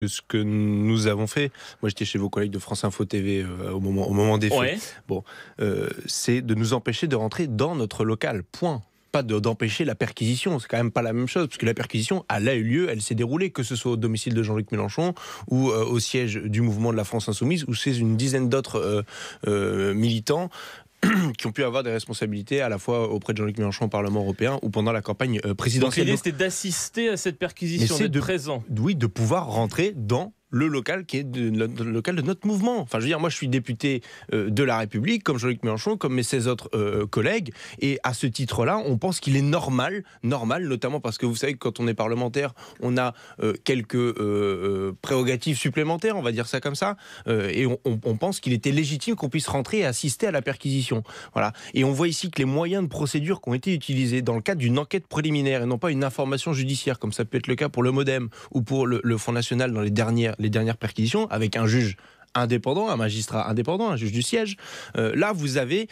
Ce que nous avons fait, moi j'étais chez vos collègues de France Info TV au moment des faits, Ouais. bon, c'est de nous empêcher de rentrer dans notre local, point. Pas d'empêcher la perquisition, c'est quand même pas la même chose, parce que la perquisition, elle a eu lieu, elle s'est déroulée, que ce soit au domicile de Jean-Luc Mélenchon ou au siège du mouvement de la France Insoumise, où c'est une dizaine d'autres militants qui ont pu avoir des responsabilités à la fois auprès de Jean-Luc Mélenchon au Parlement européen ou pendant la campagne Donc présidentielle. l'idée c'était d'assister à cette perquisition, c'est d'être présent. Oui, de pouvoir rentrer dans le local qui est le local de notre mouvement. Enfin, je veux dire, moi je suis député de La République, comme Jean-Luc Mélenchon, comme mes 16 autres collègues, et à ce titre-là, on pense qu'il est normal, notamment parce que vous savez que quand on est parlementaire, on a quelques prérogatives supplémentaires, on va dire ça comme ça, et on pense qu'il était légitime qu'on puisse rentrer et assister à la perquisition. Voilà. Et on voit ici que les moyens de procédure qui ont été utilisés dans le cadre d'une enquête préliminaire, et non pas une information judiciaire, comme ça peut être le cas pour le MoDem ou pour le Front National dans les dernières perquisitions, avec un juge indépendant, un magistrat indépendant, un juge du siège. Là, vous avez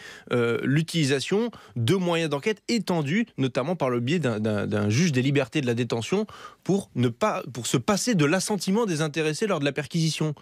l'utilisation de moyens d'enquête étendus, notamment par le biais d'un juge des libertés de la détention, pour se passer de l'assentiment des intéressés lors de la perquisition.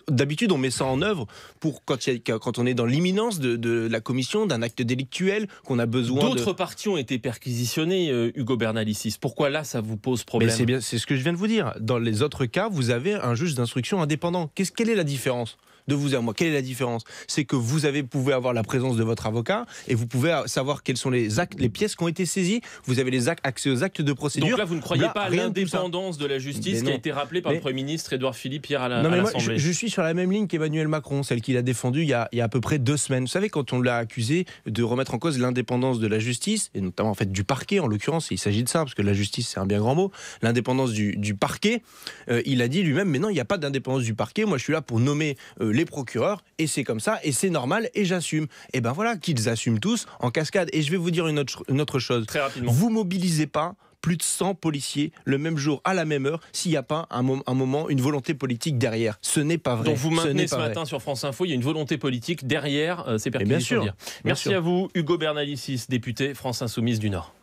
D'habitude, on met ça en œuvre pour quand on est dans l'imminence de la commission d'un acte délictuel, qu'on a besoin D'autres parties ont été perquisitionnées, Ugo Bernalicis. Pourquoi là, ça vous pose problème? Mais c'est ce que je viens de vous dire. Dans les autres cas, vous avez un juge d'instruction indépendant. Quelle est la différence de vous à moi? Quelle est la différence? C'est que vous pouvez avoir la présence de votre avocat et vous pouvez savoir quels sont les pièces qui ont été saisies. Vous avez accès aux actes de procédure. Donc là, vous ne croyez pas à l'indépendance de la justice qui a été rappelée par le Premier ministre Édouard Philippe hier à l'Assemblée? Je suis sur la même ligne qu'Emmanuel Macron, celle qu'il a défendue il y a à peu près 2 semaines. Vous savez, quand on l'a accusé de remettre en cause l'indépendance de la justice, et notamment en fait du parquet en l'occurrence, il s'agit de ça, parce que la justice c'est un bien grand mot, l'indépendance du parquet, il a dit lui-même, mais non, il n'y a pas d'indépendance du parquet, moi je suis là pour nommer les procureurs, et c'est comme ça, et c'est normal, et j'assume. Et ben voilà, qu'ils assument tous en cascade. Et je vais vous dire une autre chose. Très rapidement. Vous mobilisez pas plus de 100 policiers le même jour, à la même heure, s'il n'y a pas un moment, une volonté politique derrière. Ce n'est pas vrai. Donc vous maintenez ce matin sur France Info, il y a une volonté politique derrière ces perquisitions. Bien sûr. Merci à vous, Ugo Bernalicis, député France Insoumise du Nord.